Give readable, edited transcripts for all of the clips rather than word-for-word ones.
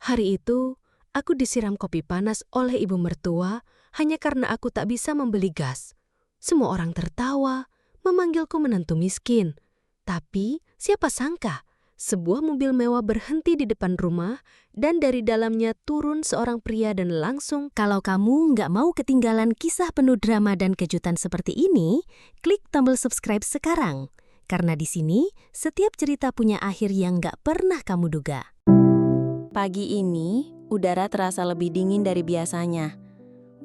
Hari itu, aku disiram kopi panas oleh ibu mertua hanya karena aku tak bisa membeli gas. Semua orang tertawa, memanggilku menantu miskin. Tapi, siapa sangka, sebuah mobil mewah berhenti di depan rumah dan dari dalamnya turun seorang pria dan langsung, "Kalau kamu nggak mau ketinggalan kisah penuh drama dan kejutan seperti ini, klik tombol subscribe sekarang. Karena di sini, setiap cerita punya akhir yang nggak pernah kamu duga." Pagi ini, udara terasa lebih dingin dari biasanya.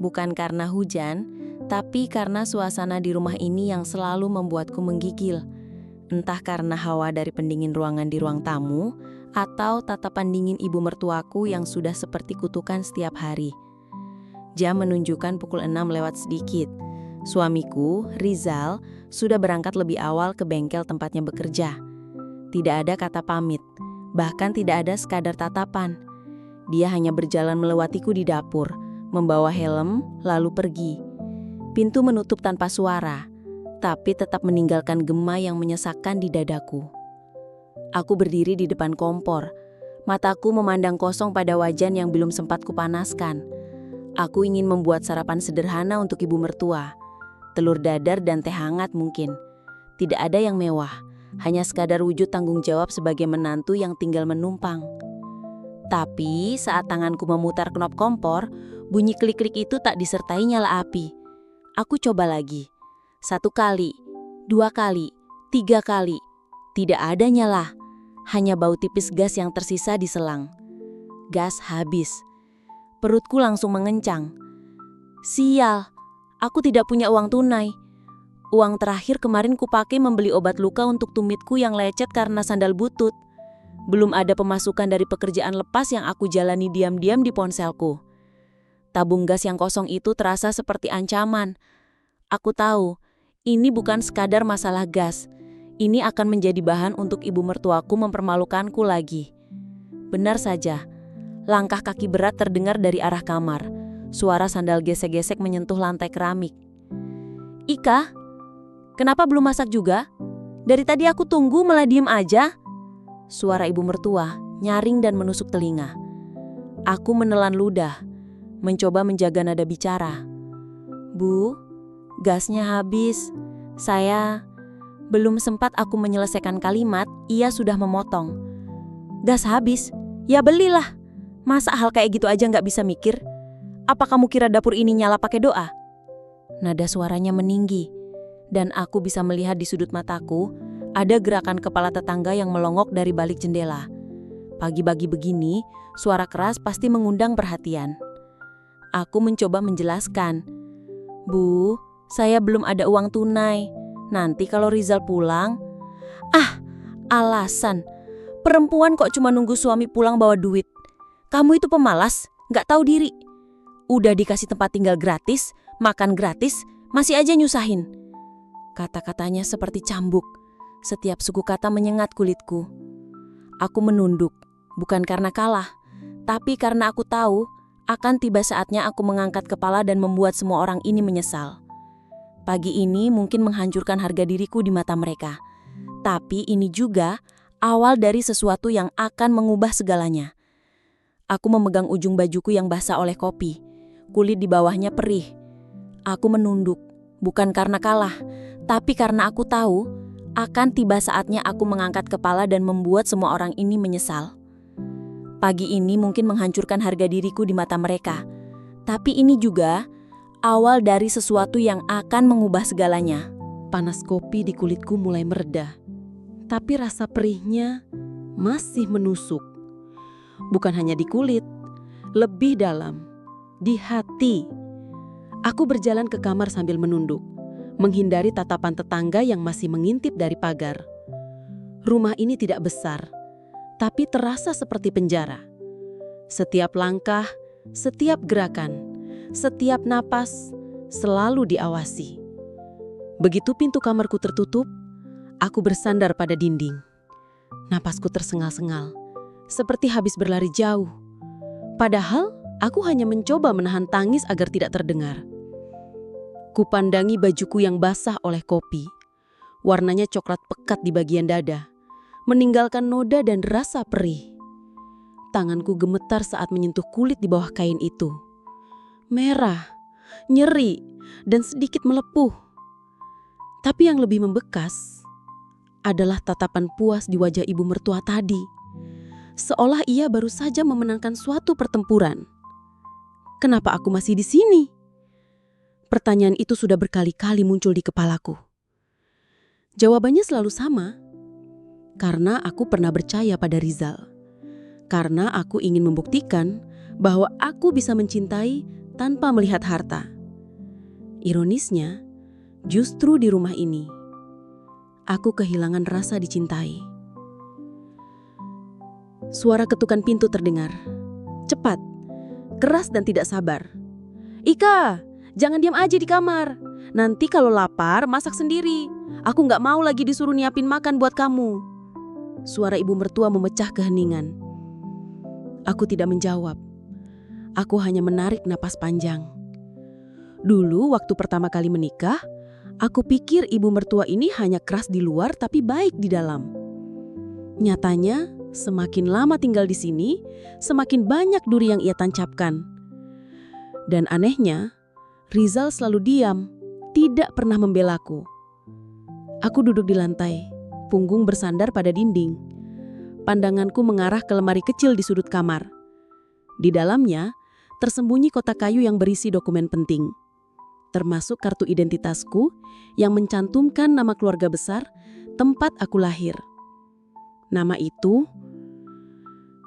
Bukan karena hujan, tapi karena suasana di rumah ini yang selalu membuatku menggigil. Entah karena hawa dari pendingin ruangan di ruang tamu, atau tatapan dingin ibu mertuaku yang sudah seperti kutukan setiap hari. Jam menunjukkan pukul 6 lewat sedikit. Suamiku, Rizal, sudah berangkat lebih awal ke bengkel tempatnya bekerja. Tidak ada kata pamit. Bahkan tidak ada sekadar tatapan. Dia hanya berjalan melewatiku di dapur, membawa helm, lalu pergi. Pintu menutup tanpa suara, tapi tetap meninggalkan gema yang menyesakkan di dadaku. Aku berdiri di depan kompor. Mataku memandang kosong pada wajan yang belum sempat kupanaskan. Aku ingin membuat sarapan sederhana untuk ibu mertua. Telur dadar dan teh hangat mungkin. Tidak ada yang mewah. Hanya sekadar wujud tanggung jawab sebagai menantu yang tinggal menumpang. Tapi saat tanganku memutar knop kompor, bunyi klik-klik itu tak disertai nyala api. Aku coba lagi. 1 kali, 2 kali, 3 kali. Tidak ada nyala. Hanya bau tipis gas yang tersisa di selang. Gas habis. Perutku langsung mengencang. Sial, aku tidak punya uang tunai. Uang terakhir kemarin kupakai membeli obat luka untuk tumitku yang lecet karena sandal butut. Belum ada pemasukan dari pekerjaan lepas yang aku jalani diam-diam di ponselku. Tabung gas yang kosong itu terasa seperti ancaman. Aku tahu, ini bukan sekadar masalah gas. Ini akan menjadi bahan untuk ibu mertuaku mempermalukanku lagi. Benar saja, langkah kaki berat terdengar dari arah kamar. Suara sandal gesek-gesek menyentuh lantai keramik. Ika? Kenapa belum masak juga? Dari tadi aku tunggu malah diem aja. Suara ibu mertua nyaring dan menusuk telinga. Aku menelan ludah, mencoba menjaga nada bicara. Bu, gasnya habis. Belum sempat aku menyelesaikan kalimat, ia sudah memotong. Gas habis? Ya belilah. Masa hal kayak gitu aja nggak bisa mikir? Apa kamu kira dapur ini nyala pakai doa? Nada suaranya meninggi. Dan aku bisa melihat di sudut mataku, ada gerakan kepala tetangga yang melongok dari balik jendela. Pagi-pagi begini, suara keras pasti mengundang perhatian. Aku mencoba menjelaskan. Bu, saya belum ada uang tunai. Nanti kalau Rizal pulang. Ah, alasan. Perempuan kok cuma nunggu suami pulang bawa duit. Kamu itu pemalas, gak tahu diri. Udah dikasih tempat tinggal gratis, makan gratis, masih aja nyusahin. Kata-katanya seperti cambuk. Setiap suku kata menyengat kulitku. Aku menunduk, bukan karena kalah, tapi karena aku tahu akan tiba saatnya aku mengangkat kepala dan membuat semua orang ini menyesal. Pagi ini mungkin menghancurkan harga diriku di mata mereka. Tapi ini juga awal dari sesuatu yang akan mengubah segalanya. Aku memegang ujung bajuku yang basah oleh kopi. Kulit di bawahnya perih. Aku menunduk, bukan karena kalah, tapi karena aku tahu akan tiba saatnya aku mengangkat kepala dan membuat semua orang ini menyesal. Pagi ini mungkin menghancurkan harga diriku di mata mereka. Tapi ini juga awal dari sesuatu yang akan mengubah segalanya. Panas kopi di kulitku mulai mereda. Tapi rasa perihnya masih menusuk. Bukan hanya di kulit, lebih dalam, di hati. Aku berjalan ke kamar sambil menunduk, menghindari tatapan tetangga yang masih mengintip dari pagar. Rumah ini tidak besar, tapi terasa seperti penjara. Setiap langkah, setiap gerakan, setiap napas selalu diawasi. Begitu pintu kamarku tertutup, aku bersandar pada dinding. Napasku tersengal-sengal, seperti habis berlari jauh. Padahal aku hanya mencoba menahan tangis agar tidak terdengar. Kupandangi bajuku yang basah oleh kopi. Warnanya coklat pekat di bagian dada, meninggalkan noda dan rasa perih. tanganku gemetar saat menyentuh kulit di bawah kain itu. Merah, nyeri, dan sedikit melepuh. Tapi yang lebih membekas adalah tatapan puas di wajah ibu mertua tadi. Seolah ia baru saja memenangkan suatu pertempuran. Kenapa aku masih di sini? Pertanyaan itu sudah berkali-kali muncul di kepalaku. Jawabannya selalu sama. Karena aku pernah percaya pada Rizal. Karena aku ingin membuktikan bahwa aku bisa mencintai tanpa melihat harta. Ironisnya, justru di rumah ini, aku kehilangan rasa dicintai. Suara ketukan pintu terdengar. Cepat, keras dan tidak sabar. "Ika, jangan diam aja di kamar. Nanti kalau lapar, masak sendiri. Aku nggak mau lagi disuruh nyiapin makan buat kamu." Suara ibu mertua memecah keheningan. Aku tidak menjawab. Aku hanya menarik napas panjang. Dulu waktu pertama kali menikah, aku pikir ibu mertua ini hanya keras di luar tapi baik di dalam. Nyatanya, semakin lama tinggal di sini, semakin banyak duri yang ia tancapkan. Dan anehnya, Rizal selalu diam, tidak pernah membelaku. Aku duduk di lantai, punggung bersandar pada dinding. Pandanganku mengarah ke lemari kecil di sudut kamar. Di dalamnya, tersembunyi kotak kayu yang berisi dokumen penting, termasuk kartu identitasku yang mencantumkan nama keluarga besar, tempat aku lahir. Nama itu,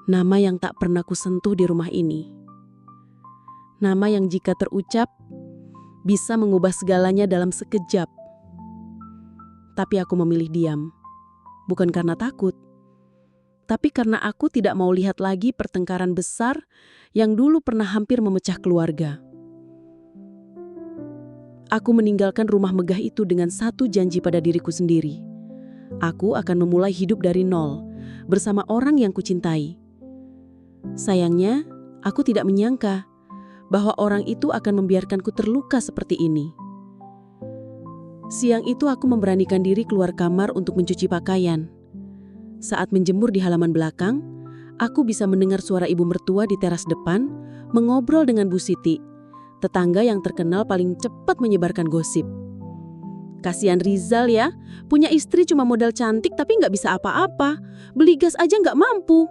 nama yang tak pernah kusentuh di rumah ini. Nama yang jika terucap, bisa mengubah segalanya dalam sekejap. Tapi aku memilih diam. Bukan karena takut, tapi karena aku tidak mau lihat lagi pertengkaran besar yang dulu pernah hampir memecah keluarga. Aku meninggalkan rumah megah itu dengan satu janji pada diriku sendiri. Aku akan memulai hidup dari nol, bersama orang yang kucintai. Sayangnya, aku tidak menyangka bahwa orang itu akan membiarkanku terluka seperti ini. Siang itu aku memberanikan diri keluar kamar untuk mencuci pakaian. Saat menjemur di halaman belakang, aku bisa mendengar suara ibu mertua di teras depan mengobrol dengan Bu Siti, tetangga yang terkenal paling cepat menyebarkan gosip. "Kasihan Rizal ya, punya istri cuma modal cantik tapi nggak bisa apa-apa, beli gas aja nggak mampu,"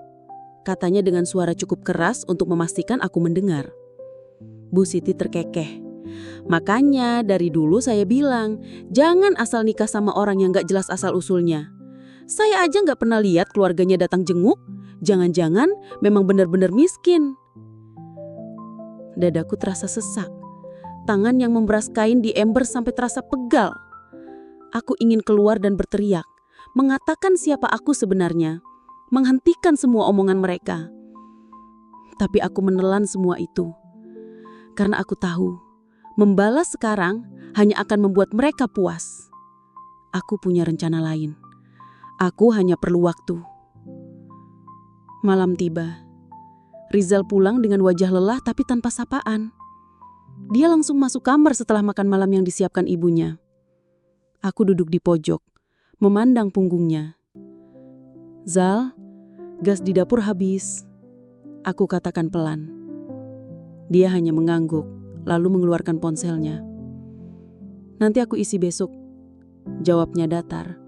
katanya dengan suara cukup keras untuk memastikan aku mendengar. Bu Siti terkekeh. "Makanya dari dulu saya bilang, jangan asal nikah sama orang yang nggak jelas asal-usulnya. Saya aja nggak pernah lihat keluarganya datang jenguk, jangan-jangan memang benar-benar miskin." Dadaku terasa sesak. Tangan yang memberas kain di ember sampai terasa pegal. Aku ingin keluar dan berteriak, mengatakan siapa aku sebenarnya, menghentikan semua omongan mereka. Tapi aku menelan semua itu. Karena aku tahu, membalas sekarang hanya akan membuat mereka puas. Aku punya rencana lain. Aku hanya perlu waktu. Malam tiba. Rizal pulang dengan wajah lelah tapi tanpa sapaan. Dia langsung masuk kamar setelah makan malam yang disiapkan ibunya. Aku duduk di pojok, memandang punggungnya. "Zal, gas di dapur habis," aku katakan pelan. Dia hanya mengangguk, lalu mengeluarkan ponselnya. "Nanti aku isi besok," jawabnya datar.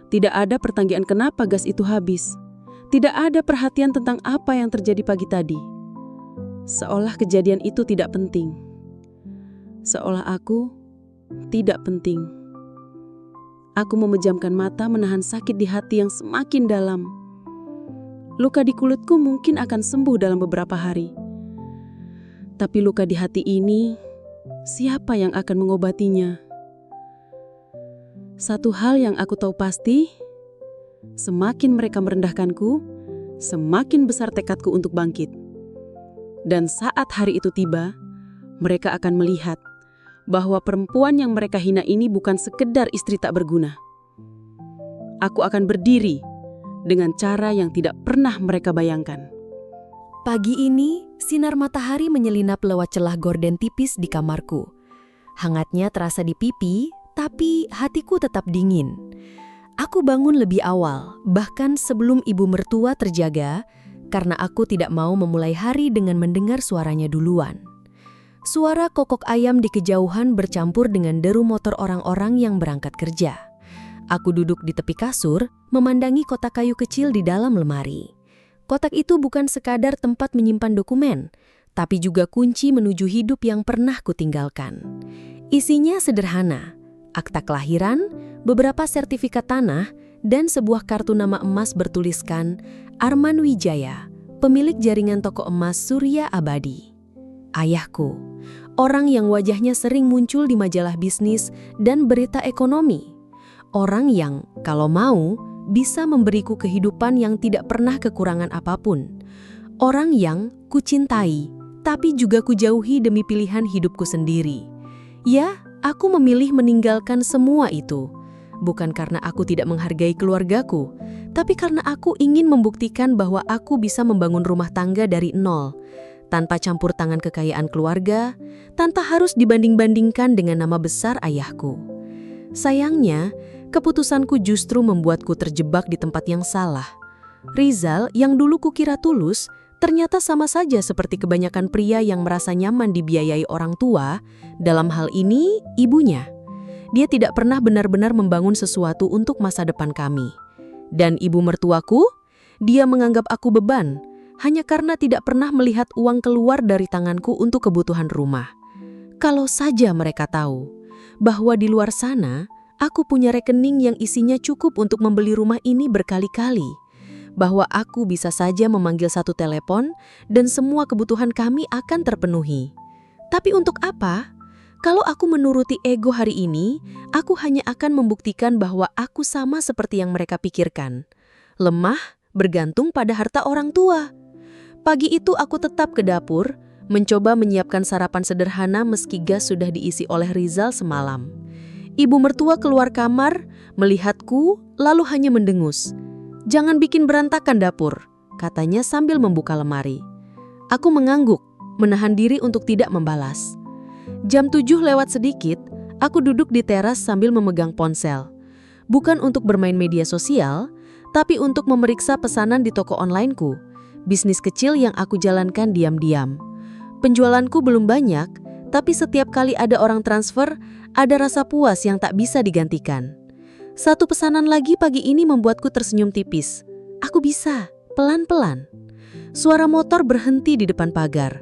Tidak ada pertanyaan kenapa gas itu habis. Tidak ada perhatian tentang apa yang terjadi pagi tadi. Seolah kejadian itu tidak penting. Seolah aku tidak penting. Aku memejamkan mata menahan sakit di hati yang semakin dalam. Luka di kulitku mungkin akan sembuh dalam beberapa hari. Tapi luka di hati ini, siapa yang akan mengobatinya? Satu hal yang aku tahu pasti, semakin mereka merendahkanku, semakin besar tekadku untuk bangkit. Dan saat hari itu tiba, mereka akan melihat bahwa perempuan yang mereka hina ini bukan sekedar istri tak berguna. Aku akan berdiri dengan cara yang tidak pernah mereka bayangkan. Pagi ini, sinar matahari menyelinap lewat celah gorden tipis di kamarku. Hangatnya terasa di pipi, tapi hatiku tetap dingin. Aku bangun lebih awal, bahkan sebelum ibu mertua terjaga, karena aku tidak mau memulai hari dengan mendengar suaranya duluan. Suara kokok ayam di kejauhan bercampur dengan deru motor orang-orang yang berangkat kerja. Aku duduk di tepi kasur, memandangi kotak kayu kecil di dalam lemari. Kotak itu bukan sekadar tempat menyimpan dokumen, tapi juga kunci menuju hidup yang pernah kutinggalkan. Isinya sederhana, akta kelahiran, beberapa sertifikat tanah, dan sebuah kartu nama emas bertuliskan Arman Wijaya, pemilik jaringan toko emas Surya Abadi. Ayahku, orang yang wajahnya sering muncul di majalah bisnis dan berita ekonomi. Orang yang, kalau mau, bisa memberiku kehidupan yang tidak pernah kekurangan apapun. Orang yang kucintai, tapi juga kujauhi demi pilihan hidupku sendiri. Ya, aku memilih meninggalkan semua itu. Bukan karena aku tidak menghargai keluargaku, tapi karena aku ingin membuktikan bahwa aku bisa membangun rumah tangga dari nol. Tanpa campur tangan kekayaan keluarga, tanpa harus dibanding-bandingkan dengan nama besar ayahku. Sayangnya, keputusanku justru membuatku terjebak di tempat yang salah. Rizal, yang dulu kukira tulus, ternyata sama saja seperti kebanyakan pria yang merasa nyaman dibiayai orang tua, dalam hal ini ibunya. Dia tidak pernah benar-benar membangun sesuatu untuk masa depan kami. Dan ibu mertuaku, dia menganggap aku beban, hanya karena tidak pernah melihat uang keluar dari tanganku untuk kebutuhan rumah. Kalau saja mereka tahu bahwa di luar sana, aku punya rekening yang isinya cukup untuk membeli rumah ini berkali-kali. Bahwa aku bisa saja memanggil satu telepon dan semua kebutuhan kami akan terpenuhi. Tapi untuk apa? Kalau aku menuruti ego hari ini, aku hanya akan membuktikan bahwa aku sama seperti yang mereka pikirkan. Lemah, bergantung pada harta orang tua. Pagi itu aku tetap ke dapur, mencoba menyiapkan sarapan sederhana meski gas sudah diisi oleh Rizal semalam. Ibu mertua keluar kamar, melihatku, lalu hanya mendengus. "Jangan bikin berantakan dapur," katanya sambil membuka lemari. Aku mengangguk, menahan diri untuk tidak membalas. Jam 7 lewat sedikit, aku duduk di teras sambil memegang ponsel. Bukan untuk bermain media sosial, tapi untuk memeriksa pesanan di toko onlineku. Bisnis kecil yang aku jalankan diam-diam. Penjualanku belum banyak, tapi setiap kali ada orang transfer, ada rasa puas yang tak bisa digantikan. Satu pesanan lagi pagi ini membuatku tersenyum tipis. Aku bisa, pelan-pelan. Suara motor berhenti di depan pagar.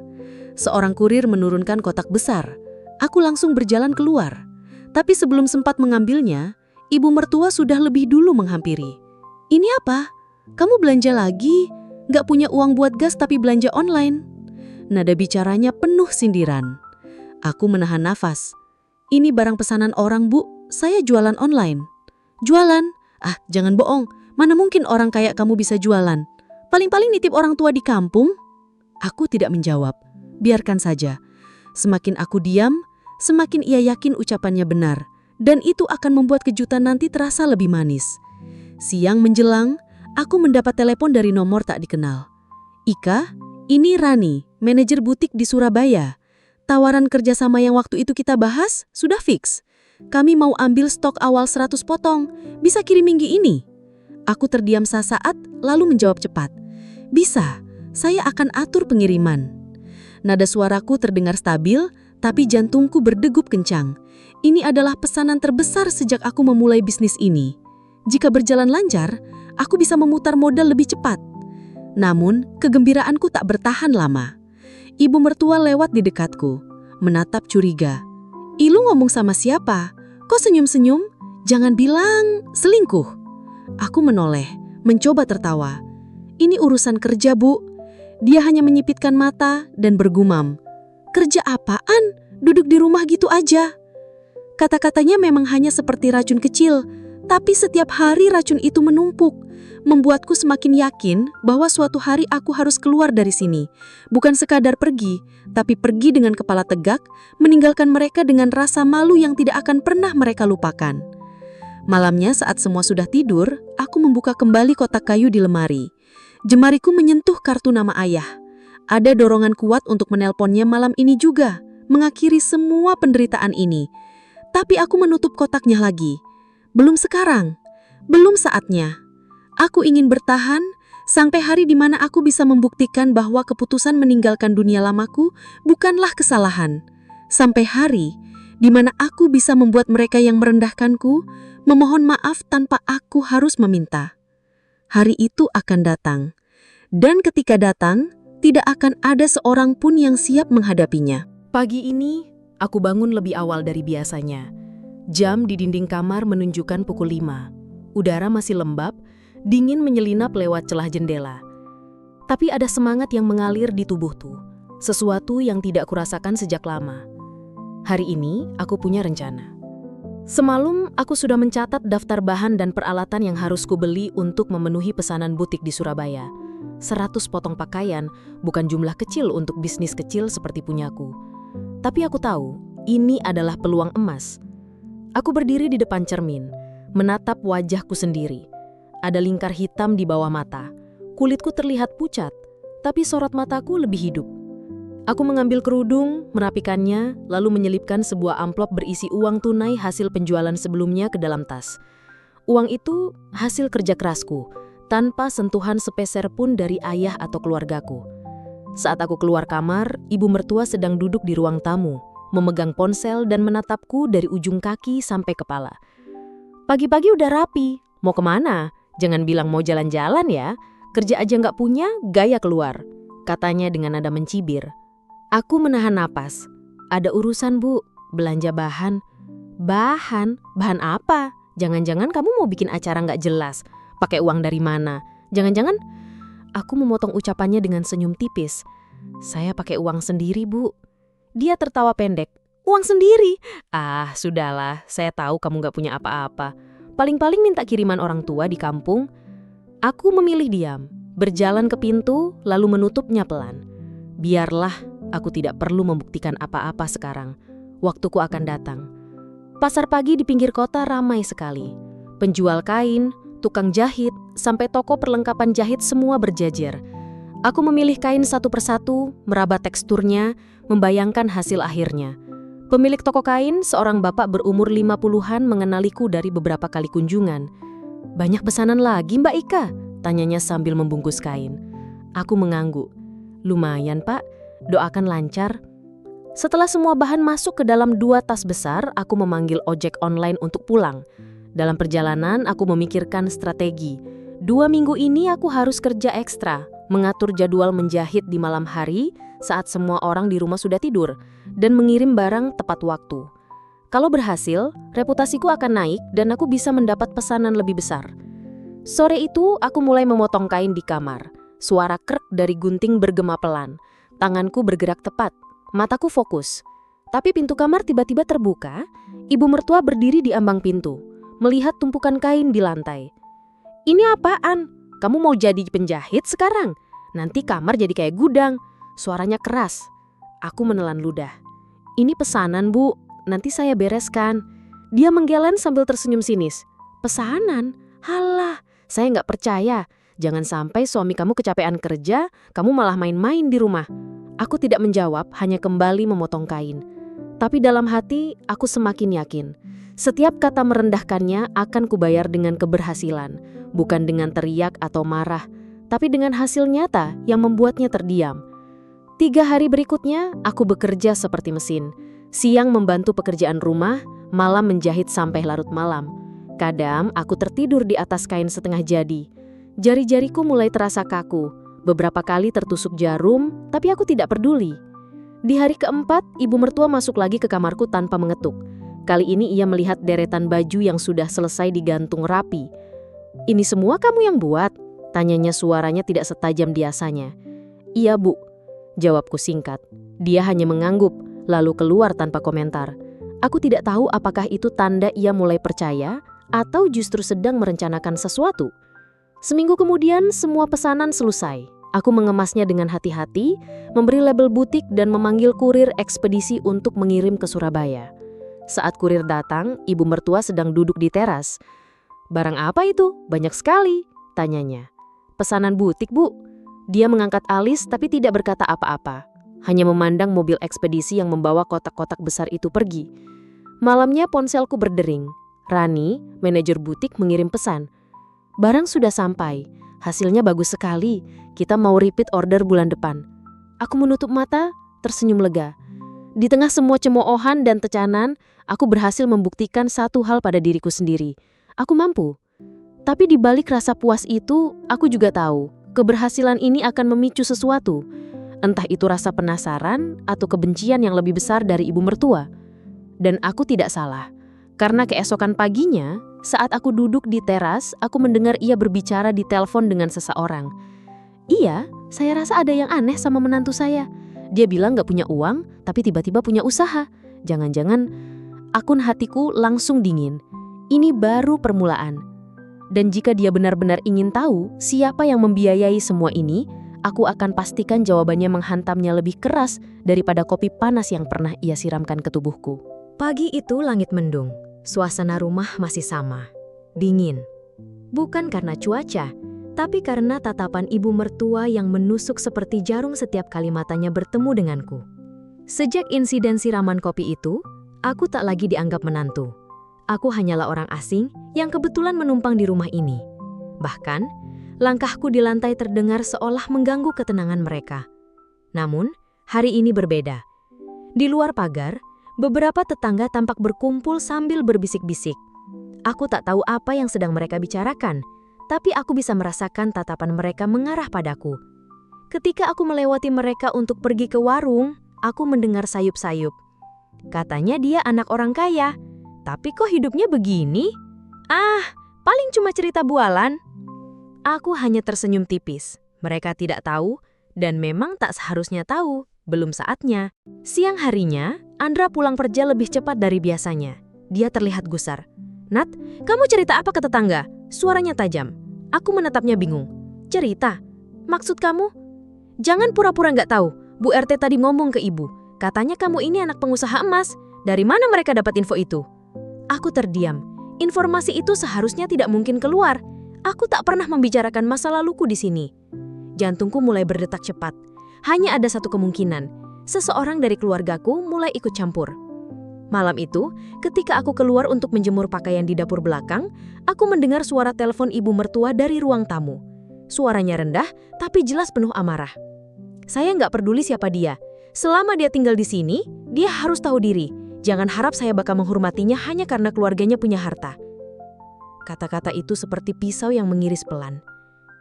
Seorang kurir menurunkan kotak besar. Aku langsung berjalan keluar. Tapi sebelum sempat mengambilnya, ibu mertua sudah lebih dulu menghampiri. "Ini apa? Kamu belanja lagi? Nggak punya uang buat gas tapi belanja online?" Nada bicaranya penuh sindiran. Aku menahan nafas. "Ini barang pesanan orang, Bu. Saya jualan online." "Jualan? Ah, jangan bohong. Mana mungkin orang kayak kamu bisa jualan? Paling-paling nitip orang tua di kampung." Aku tidak menjawab. Biarkan saja. Semakin aku diam, semakin ia yakin ucapannya benar. Dan itu akan membuat kejutan nanti terasa lebih manis. Siang menjelang, aku mendapat telepon dari nomor tak dikenal. "Ika, ini Rani, manajer butik di Surabaya. Tawaran kerjasama yang waktu itu kita bahas sudah fix. Kami mau ambil stok awal 100 potong, bisa kirim minggu ini." Aku terdiam sesaat, lalu menjawab cepat. "Bisa, saya akan atur pengiriman." Nada suaraku terdengar stabil, tapi jantungku berdegup kencang. Ini adalah pesanan terbesar sejak aku memulai bisnis ini. Jika berjalan lancar, aku bisa memutar modal lebih cepat. Namun, kegembiraanku tak bertahan lama. Ibu mertua lewat di dekatku, menatap curiga. "Ih, lu ngomong sama siapa? Kok senyum-senyum? Jangan bilang selingkuh." Aku menoleh, mencoba tertawa. "Ini urusan kerja, Bu." Dia hanya menyipitkan mata dan bergumam. "Kerja apaan? Duduk di rumah gitu aja." Kata-katanya memang hanya seperti racun kecil, tapi setiap hari racun itu menumpuk, membuatku semakin yakin bahwa suatu hari aku harus keluar dari sini. Bukan sekadar pergi, tapi pergi dengan kepala tegak, meninggalkan mereka dengan rasa malu yang tidak akan pernah mereka lupakan. Malamnya saat semua sudah tidur, aku membuka kembali kotak kayu di lemari. Jemariku menyentuh kartu nama ayah. Ada dorongan kuat untuk menelponnya malam ini juga, mengakhiri semua penderitaan ini. Tapi aku menutup kotaknya lagi. Belum sekarang, belum saatnya. Aku ingin bertahan Sampai hari di mana aku bisa membuktikan bahwa keputusan meninggalkan dunia lamaku bukanlah kesalahan. Sampai hari di mana aku bisa membuat mereka yang merendahkanku memohon maaf tanpa aku harus meminta. Hari itu akan datang. Dan ketika datang, tidak akan ada seorang pun yang siap menghadapinya. Pagi ini, aku bangun lebih awal dari biasanya. Jam di dinding kamar menunjukkan pukul 5. Udara masih lembab, dingin menyelinap lewat celah jendela. Tapi ada semangat yang mengalir di tubuhku, sesuatu yang tidak kurasakan sejak lama. Hari ini, aku punya rencana. Semalam, aku sudah mencatat daftar bahan dan peralatan yang harus kubeli untuk memenuhi pesanan butik di Surabaya. 100 potong pakaian bukan jumlah kecil untuk bisnis kecil seperti punyaku. Tapi aku tahu, ini adalah peluang emas. Aku berdiri di depan cermin, menatap wajahku sendiri. Ada lingkar hitam di bawah mata. Kulitku terlihat pucat, tapi sorot mataku lebih hidup. Aku mengambil kerudung, merapikannya, lalu menyelipkan sebuah amplop berisi uang tunai hasil penjualan sebelumnya ke dalam tas. Uang itu hasil kerja kerasku, tanpa sentuhan sepeser pun dari ayah atau keluargaku. Saat aku keluar kamar, ibu mertua sedang duduk di ruang tamu, memegang ponsel dan menatapku dari ujung kaki sampai kepala. Pagi-pagi udah rapi, mau kemana? Jangan bilang mau jalan-jalan ya, kerja aja nggak punya, gaya keluar, katanya dengan nada mencibir. Aku menahan napas. Ada urusan, Bu. Belanja bahan. Bahan? Bahan apa? Jangan-jangan kamu mau bikin acara nggak jelas. Pakai uang dari mana? Jangan-jangan... Aku memotong ucapannya dengan senyum tipis. Saya pakai uang sendiri, Bu. Dia tertawa pendek. Uang sendiri? Ah, sudahlah. Saya tahu kamu nggak punya apa-apa. Paling-paling minta kiriman orang tua di kampung. Aku memilih diam, berjalan ke pintu, lalu menutupnya pelan. Biarlah, aku tidak perlu membuktikan apa-apa sekarang. Waktuku akan datang. Pasar pagi di pinggir kota ramai sekali. Penjual kain, tukang jahit, sampai toko perlengkapan jahit semua berjejer. Aku memilih kain satu persatu, meraba teksturnya, membayangkan hasil akhirnya. Pemilik toko kain, seorang bapak berumur 50-an mengenaliku dari beberapa kali kunjungan. Banyak pesanan lagi, Mbak Ika? Tanyanya sambil membungkus kain. Aku mengangguk. Lumayan, Pak. Doakan lancar. Setelah semua bahan masuk ke dalam 2 tas besar, aku memanggil ojek online untuk pulang. Dalam perjalanan, aku memikirkan strategi. 2 minggu ini aku harus kerja ekstra, mengatur jadwal menjahit di malam hari saat semua orang di rumah sudah tidur, dan mengirim barang tepat waktu. Kalau berhasil, reputasiku akan naik dan aku bisa mendapat pesanan lebih besar. Sore itu, aku mulai memotong kain di kamar. Suara krek dari gunting bergema pelan. Tanganku bergerak tepat, mataku fokus. Tapi pintu kamar tiba-tiba terbuka, ibu mertua berdiri di ambang pintu, melihat tumpukan kain di lantai. Ini apaan? Kamu mau jadi penjahit sekarang? Nanti kamar jadi kayak gudang. Suaranya keras. Aku menelan ludah. Ini pesanan, Bu. Nanti saya bereskan. Dia menggeleng sambil tersenyum sinis. Pesanan? Halah, saya nggak percaya. Jangan sampai suami kamu kecapean kerja, kamu malah main-main di rumah. Aku tidak menjawab, hanya kembali memotong kain. Tapi dalam hati, aku semakin yakin. Setiap kata merendahkannya akan kubayar dengan keberhasilan. Bukan dengan teriak atau marah, tapi dengan hasil nyata yang membuatnya terdiam. 3 hari berikutnya, aku bekerja seperti mesin. Siang membantu pekerjaan rumah, malam menjahit sampai larut malam. Kadang aku tertidur di atas kain setengah jadi. Jari-jariku mulai terasa kaku. Beberapa kali tertusuk jarum, tapi aku tidak peduli. Di hari keempat, ibu mertua masuk lagi ke kamarku tanpa mengetuk. Kali ini ia melihat deretan baju yang sudah selesai digantung rapi. Ini semua kamu yang buat? Tanyanya suaranya tidak setajam biasanya. Iya, Bu. Jawabku singkat. Dia hanya mengangguk, lalu keluar tanpa komentar. Aku tidak tahu apakah itu tanda ia mulai percaya atau justru sedang merencanakan sesuatu. Seminggu kemudian, semua pesanan selesai. Aku mengemasnya dengan hati-hati, memberi label butik dan memanggil kurir ekspedisi untuk mengirim ke Surabaya. Saat kurir datang, ibu mertua sedang duduk di teras. Barang apa itu? Banyak sekali, tanyanya. Pesanan butik, Bu. Dia mengangkat alis tapi tidak berkata apa-apa. Hanya memandang mobil ekspedisi yang membawa kotak-kotak besar itu pergi. Malamnya ponselku berdering. Rani, manajer butik, mengirim pesan. Barang sudah sampai. Hasilnya bagus sekali. Kita mau repeat order bulan depan. Aku menutup mata, tersenyum lega. Di tengah semua cemoohan dan tecanan, aku berhasil membuktikan satu hal pada diriku sendiri. Aku mampu. Tapi di balik rasa puas itu, aku juga tahu, keberhasilan ini akan memicu sesuatu. Entah itu rasa penasaran atau kebencian yang lebih besar dari ibu mertua. Dan aku tidak salah. Karena keesokan paginya, saat aku duduk di teras, aku mendengar ia berbicara di telepon dengan seseorang. Iya, saya rasa ada yang aneh sama menantu saya. Dia bilang gak punya uang, tapi tiba-tiba punya usaha. Jangan-jangan akun hatiku langsung dingin. Ini baru permulaan. Dan jika dia benar-benar ingin tahu siapa yang membiayai semua ini, aku akan pastikan jawabannya menghantamnya lebih keras daripada kopi panas yang pernah ia siramkan ke tubuhku. Pagi itu langit mendung. Suasana rumah masih sama, dingin. Bukan karena cuaca, tapi karena tatapan ibu mertua yang menusuk seperti jarum setiap kali matanya bertemu denganku. Sejak insiden siraman kopi itu, aku tak lagi dianggap menantu. Aku hanyalah orang asing yang kebetulan menumpang di rumah ini. Bahkan, langkahku di lantai terdengar seolah mengganggu ketenangan mereka. Namun, hari ini berbeda. Di luar pagar, beberapa tetangga tampak berkumpul sambil berbisik-bisik. Aku tak tahu apa yang sedang mereka bicarakan, tapi aku bisa merasakan tatapan mereka mengarah padaku. Ketika aku melewati mereka untuk pergi ke warung, aku mendengar sayup-sayup. Katanya dia anak orang kaya, tapi kok hidupnya begini? Paling cuma cerita bualan. Aku hanya tersenyum tipis. Mereka tidak tahu, dan memang tak seharusnya tahu. Belum saatnya. Siang harinya, Andra pulang kerja lebih cepat dari biasanya. Dia terlihat gusar. "Nat, kamu cerita apa ke tetangga?" Suaranya tajam. Aku menatapnya bingung. "Cerita? Maksud kamu?" "Jangan pura-pura nggak tahu. Bu RT tadi ngomong ke ibu. Katanya kamu ini anak pengusaha emas. Dari mana mereka dapat info itu?" Aku terdiam. Informasi itu seharusnya tidak mungkin keluar. Aku tak pernah membicarakan masa laluku di sini. Jantungku mulai berdetak cepat. Hanya ada satu kemungkinan, seseorang dari keluargaku mulai ikut campur. Malam itu, ketika aku keluar untuk menjemur pakaian di dapur belakang, aku mendengar suara telepon ibu mertua dari ruang tamu. Suaranya rendah, tapi jelas penuh amarah. Saya nggak peduli siapa dia. Selama dia tinggal di sini, dia harus tahu diri. Jangan harap saya bakal menghormatinya hanya karena keluarganya punya harta. Kata-kata itu seperti pisau yang mengiris pelan.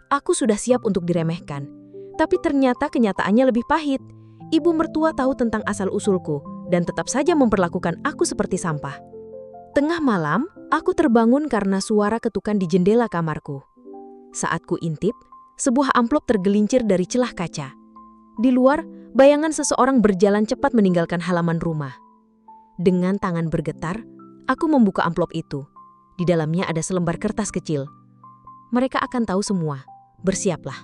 Aku sudah siap untuk diremehkan. Tapi ternyata kenyataannya lebih pahit. Ibu mertua tahu tentang asal-usulku dan tetap saja memperlakukan aku seperti sampah. Tengah malam, aku terbangun karena suara ketukan di jendela kamarku. Saat ku intip, sebuah amplop tergelincir dari celah kaca. Di luar, bayangan seseorang berjalan cepat meninggalkan halaman rumah. Dengan tangan bergetar, aku membuka amplop itu. Di dalamnya ada selembar kertas kecil. Mereka akan tahu semua. Bersiaplah.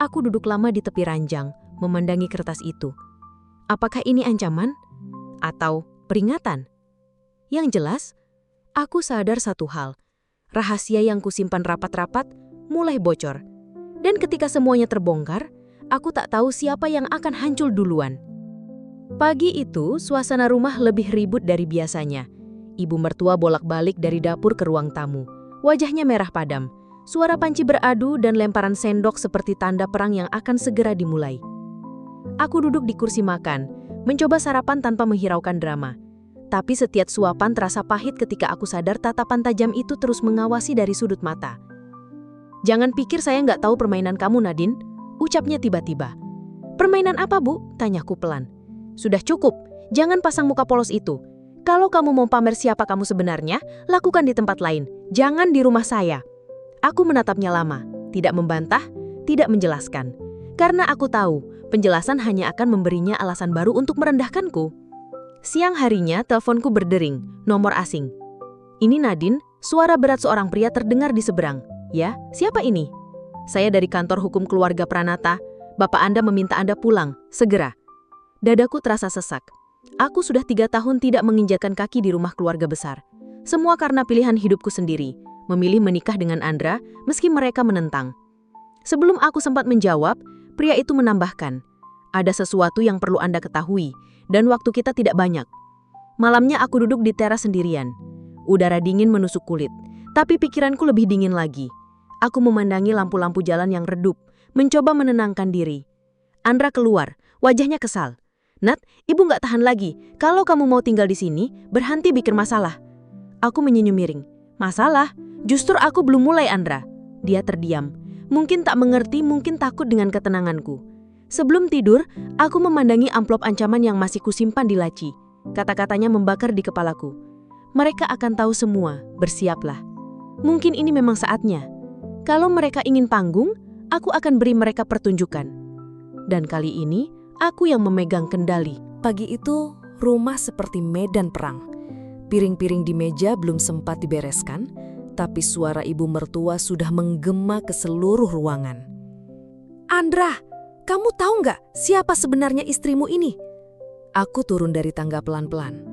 Aku duduk lama di tepi ranjang, memandangi kertas itu. Apakah ini ancaman? Atau peringatan? Yang jelas, aku sadar satu hal. Rahasia yang kusimpan rapat-rapat mulai bocor. Dan ketika semuanya terbongkar, aku tak tahu siapa yang akan hancur duluan. Pagi itu, suasana rumah lebih ribut dari biasanya. Ibu mertua bolak-balik dari dapur ke ruang tamu. Wajahnya merah padam. Suara panci beradu dan lemparan sendok seperti tanda perang yang akan segera dimulai. Aku duduk di kursi makan, mencoba sarapan tanpa menghiraukan drama. Tapi setiap suapan terasa pahit ketika aku sadar tatapan tajam itu terus mengawasi dari sudut mata. "Jangan pikir saya nggak tahu permainan kamu, Nadine," ucapnya tiba-tiba. "Permainan apa, Bu?" tanyaku pelan. "Sudah cukup, jangan pasang muka polos itu. Kalau kamu mau pamer siapa kamu sebenarnya, lakukan di tempat lain, jangan di rumah saya." Aku menatapnya lama, tidak membantah, tidak menjelaskan. Karena aku tahu, penjelasan hanya akan memberinya alasan baru untuk merendahkanku. Siang harinya, teleponku berdering, nomor asing. "Ini Nadine," suara berat seorang pria terdengar di seberang. "Ya, siapa ini?" "Saya dari kantor hukum keluarga Pranata. Bapak Anda meminta Anda pulang, segera." Dadaku terasa sesak. Aku sudah 3 tahun tidak menginjakkan kaki di rumah keluarga besar. Semua karena pilihan hidupku sendiri. Memilih menikah dengan Andra meski mereka menentang. Sebelum aku sempat menjawab, pria itu menambahkan, "Ada sesuatu yang perlu Anda ketahui, dan waktu kita tidak banyak." Malamnya aku duduk di teras sendirian. Udara dingin menusuk kulit, tapi pikiranku lebih dingin lagi. Aku memandangi lampu-lampu jalan yang redup, mencoba menenangkan diri. Andra keluar, wajahnya kesal. "Nat, ibu nggak tahan lagi. Kalau kamu mau tinggal di sini, berhenti bikin masalah." Aku menyenyum miring. "Masalah? Justru aku belum mulai, Andra." Dia terdiam. Mungkin tak mengerti, mungkin takut dengan ketenanganku. Sebelum tidur, aku memandangi amplop ancaman yang masih kusimpan di laci. Kata-katanya membakar di kepalaku. "Mereka akan tahu semua, bersiaplah." Mungkin ini memang saatnya. Kalau mereka ingin panggung, aku akan beri mereka pertunjukan. Dan kali ini, aku yang memegang kendali. Pagi itu, rumah seperti medan perang. Piring-piring di meja belum sempat dibereskan, tapi suara ibu mertua sudah menggema ke seluruh ruangan. "Andra, kamu tahu nggak siapa sebenarnya istrimu ini?" Aku turun dari tangga pelan-pelan.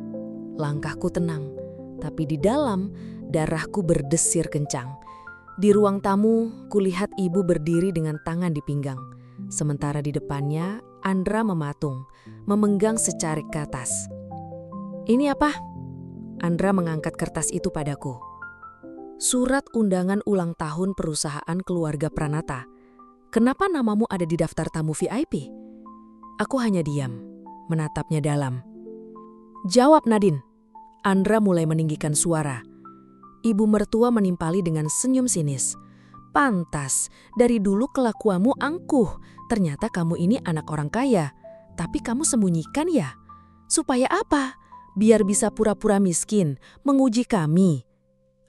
Langkahku tenang, tapi di dalam darahku berdesir kencang. Di ruang tamu, kulihat ibu berdiri dengan tangan di pinggang. Sementara di depannya, Andra mematung, memenggang secarik ke atas. "Ini apa?" Andra mengangkat kertas itu padaku. "Surat undangan ulang tahun perusahaan keluarga Pranata. Kenapa namamu ada di daftar tamu VIP?" Aku hanya diam, menatapnya dalam. "Jawab, Nadine." Andra mulai meninggikan suara. Ibu mertua menimpali dengan senyum sinis. "Pantas, dari dulu kelakuanmu angkuh. Ternyata kamu ini anak orang kaya. Tapi kamu sembunyikan ya? Supaya apa? Biar bisa pura-pura miskin, menguji kami."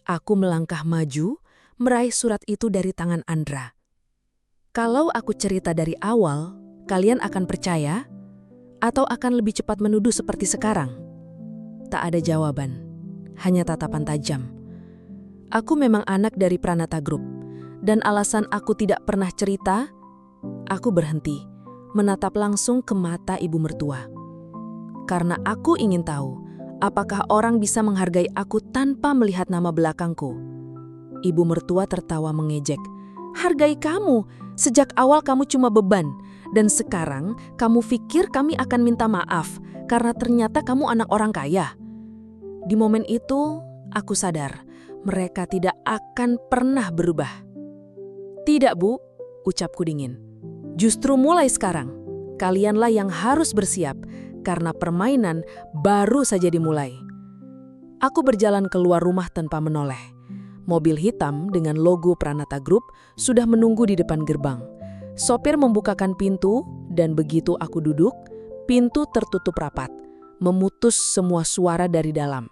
Aku melangkah maju, meraih surat itu dari tangan Andra. "Kalau aku cerita dari awal, kalian akan percaya? Atau akan lebih cepat menuduh seperti sekarang?" Tak ada jawaban, hanya tatapan tajam. Aku memang anak dari Pranata Group, dan alasan aku tidak pernah cerita, aku berhenti, menatap langsung ke mata ibu mertua. Karena aku ingin tahu, apakah orang bisa menghargai aku tanpa melihat nama belakangku. Ibu mertua tertawa mengejek. "Hargai kamu, sejak awal kamu cuma beban, dan sekarang kamu pikir kami akan minta maaf karena ternyata kamu anak orang kaya." Di momen itu, aku sadar, mereka tidak akan pernah berubah. "Tidak, Bu," ucapku dingin. "Justru mulai sekarang, kalianlah yang harus bersiap, karena permainan baru saja dimulai." Aku berjalan keluar rumah tanpa menoleh. Mobil hitam dengan logo Pranata Group sudah menunggu di depan gerbang. Sopir membukakan pintu, dan begitu aku duduk, pintu tertutup rapat, memutus semua suara dari dalam.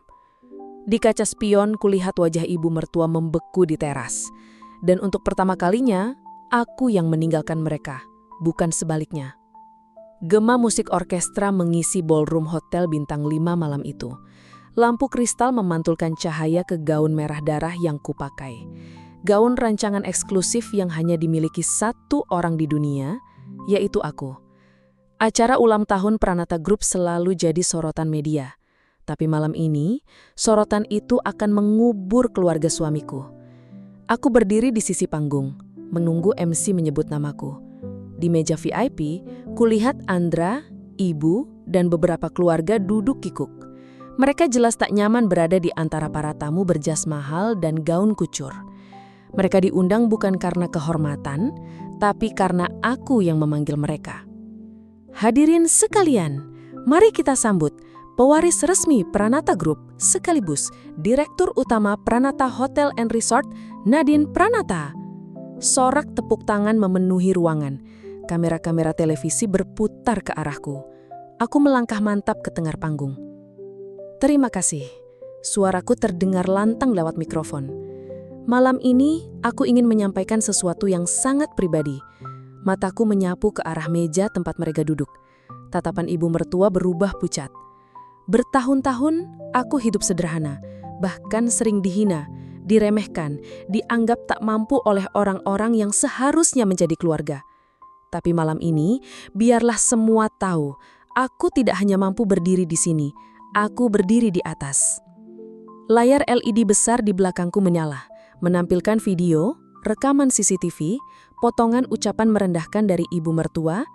Di kaca spion kulihat wajah ibu mertua membeku di teras. Dan untuk pertama kalinya, aku yang meninggalkan mereka, bukan sebaliknya. Gema musik orkestra mengisi ballroom hotel bintang 5 malam itu. Lampu kristal memantulkan cahaya ke gaun merah darah yang kupakai. Gaun rancangan eksklusif yang hanya dimiliki satu orang di dunia, yaitu aku. Acara ulang tahun Pranata Group selalu jadi sorotan media. Tapi malam ini, sorotan itu akan mengubur keluarga suamiku. Aku berdiri di sisi panggung, menunggu MC menyebut namaku. Di meja VIP, kulihat Andra, ibu, dan beberapa keluarga duduk kikuk. Mereka jelas tak nyaman berada di antara para tamu berjas mahal dan gaun kucur. Mereka diundang bukan karena kehormatan, tapi karena aku yang memanggil mereka. Hadirin sekalian, mari kita sambut pewaris resmi Pranata Group sekaligus Direktur Utama Pranata Hotel and Resort, Nadine Pranata. Sorak tepuk tangan memenuhi ruangan. Kamera-kamera televisi berputar ke arahku. Aku melangkah mantap ke tengah panggung. "Terima kasih." Suaraku terdengar lantang lewat mikrofon. Malam ini, aku ingin menyampaikan sesuatu yang sangat pribadi. Mataku menyapu ke arah meja tempat mereka duduk. Tatapan ibu mertua berubah pucat. Bertahun-tahun, aku hidup sederhana, bahkan sering dihina, diremehkan, dianggap tak mampu oleh orang-orang yang seharusnya menjadi keluarga. Tapi malam ini, biarlah semua tahu, aku tidak hanya mampu berdiri di sini, aku berdiri di atas. Layar LED besar di belakangku menyala, menampilkan video, rekaman CCTV, potongan ucapan merendahkan dari ibu mertua,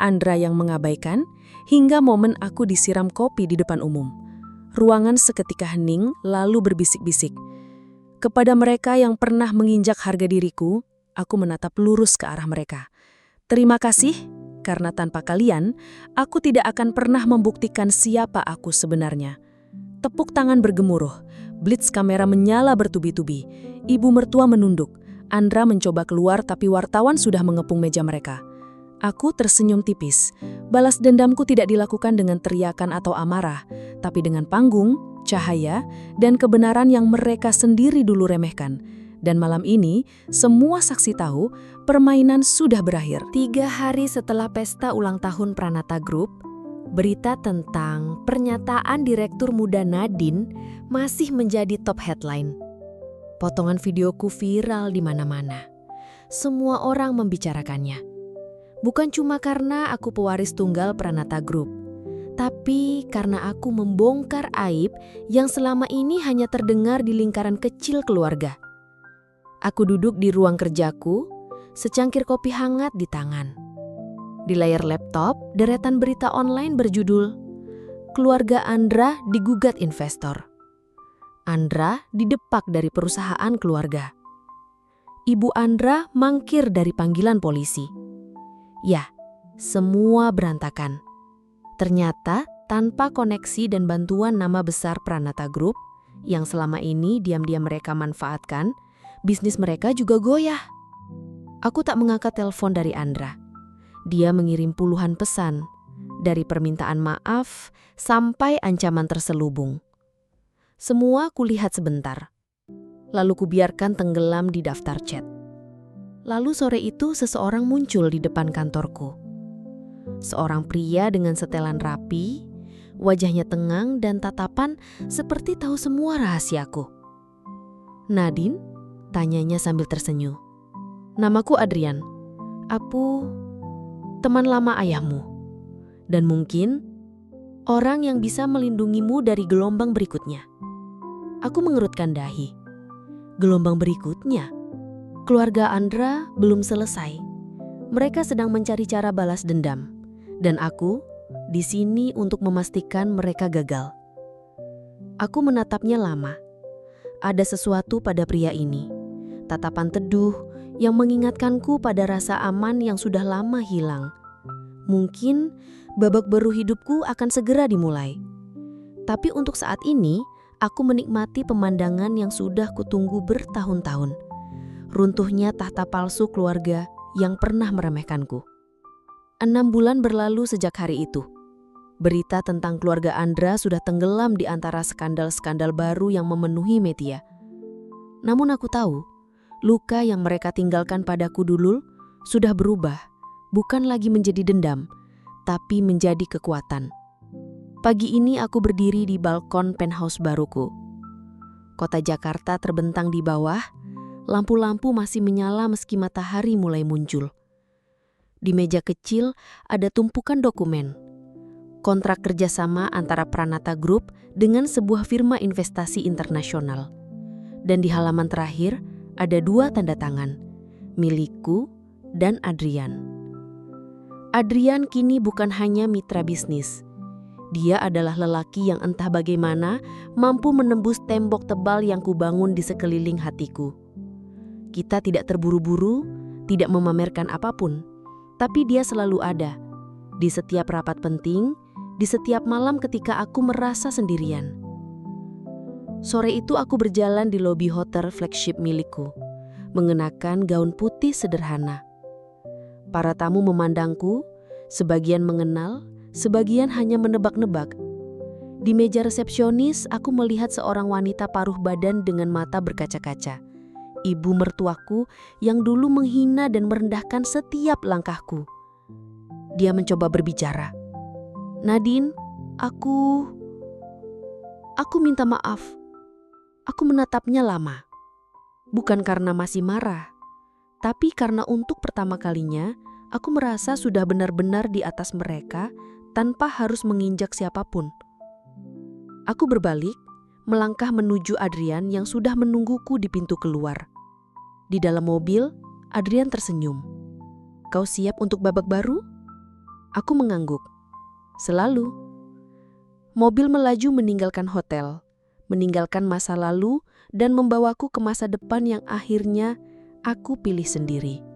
Andra yang mengabaikan, hingga momen aku disiram kopi di depan umum. Ruangan seketika hening lalu berbisik-bisik. Kepada mereka yang pernah menginjak harga diriku, aku menatap lurus ke arah mereka. Terima kasih, karena tanpa kalian, aku tidak akan pernah membuktikan siapa aku sebenarnya. Tepuk tangan bergemuruh, blitz kamera menyala bertubi-tubi. Ibu mertua menunduk. Andra mencoba keluar tapi wartawan sudah mengepung meja mereka. Aku tersenyum tipis. Balas dendamku tidak dilakukan dengan teriakan atau amarah, tapi dengan panggung, cahaya, dan kebenaran yang mereka sendiri dulu remehkan. Dan malam ini, semua saksi tahu permainan sudah berakhir. 3 hari setelah pesta ulang tahun Pranata Group, berita tentang pernyataan Direktur Muda Nadine masih menjadi top headline. Potongan videoku viral di mana-mana. Semua orang membicarakannya. Bukan cuma karena aku pewaris tunggal Pranata Group, tapi karena aku membongkar aib yang selama ini hanya terdengar di lingkaran kecil keluarga. Aku duduk di ruang kerjaku, secangkir kopi hangat di tangan. Di layar laptop, deretan berita online berjudul Keluarga Andra digugat investor. Andra didepak dari perusahaan keluarga. Ibu Andra mangkir dari panggilan polisi. Ya, semua berantakan. Ternyata tanpa koneksi dan bantuan nama besar Pranata Group yang selama ini diam-diam mereka manfaatkan, bisnis mereka juga goyah. Aku tak mengangkat telepon dari Andra. Dia mengirim puluhan pesan, dari permintaan maaf sampai ancaman terselubung. Semua kulihat sebentar, lalu kubiarkan tenggelam di daftar chat. Lalu sore itu seseorang muncul di depan kantorku. Seorang pria dengan setelan rapi, wajahnya tenang dan tatapan seperti tahu semua rahasiaku. Nadine? Tanyanya sambil tersenyum. Namaku Adrian. Aku teman lama ayahmu. Dan mungkin orang yang bisa melindungimu dari gelombang berikutnya. Aku mengerutkan dahi. Gelombang berikutnya? Keluarga Andra belum selesai. Mereka sedang mencari cara balas dendam. Dan aku di sini untuk memastikan mereka gagal. Aku menatapnya lama. Ada sesuatu pada pria ini. Tatapan teduh yang mengingatkanku pada rasa aman yang sudah lama hilang. Mungkin babak baru hidupku akan segera dimulai. Tapi untuk saat ini, aku menikmati pemandangan yang sudah kutunggu bertahun-tahun. Runtuhnya tahta palsu keluarga yang pernah meremehkanku. 6 bulan berlalu sejak hari itu. Berita tentang keluarga Andra sudah tenggelam di antara skandal-skandal baru yang memenuhi media. Namun aku tahu, luka yang mereka tinggalkan padaku dulu sudah berubah, bukan lagi menjadi dendam, tapi menjadi kekuatan. Pagi ini aku berdiri di balkon penthouse baruku. Kota Jakarta terbentang di bawah, lampu-lampu masih menyala meski matahari mulai muncul. Di meja kecil ada tumpukan dokumen. Kontrak kerjasama antara Pranata Group dengan sebuah firma investasi internasional. Dan di halaman terakhir ada 2 tanda tangan, milikku dan Adrian. Adrian kini bukan hanya mitra bisnis. Dia adalah lelaki yang entah bagaimana mampu menembus tembok tebal yang kubangun di sekeliling hatiku. Kita tidak terburu-buru, tidak memamerkan apapun, tapi dia selalu ada. Di setiap rapat penting, di setiap malam ketika aku merasa sendirian. Sore itu aku berjalan di lobi hotel flagship milikku, mengenakan gaun putih sederhana. Para tamu memandangku, sebagian mengenal, sebagian hanya menebak-nebak. Di meja resepsionis, aku melihat seorang wanita paruh badan dengan mata berkaca-kaca. Ibu mertuaku yang dulu menghina dan merendahkan setiap langkahku. Dia mencoba berbicara. Nadine, aku minta maaf. Aku menatapnya lama. Bukan karena masih marah, tapi karena untuk pertama kalinya aku merasa sudah benar-benar di atas mereka tanpa harus menginjak siapapun. Aku berbalik, melangkah menuju Adrian yang sudah menungguku di pintu keluar. Di dalam mobil, Adrian tersenyum. Kau siap untuk babak baru? Aku mengangguk. Selalu. Mobil melaju meninggalkan hotel, meninggalkan masa lalu dan membawaku ke masa depan yang akhirnya aku pilih sendiri.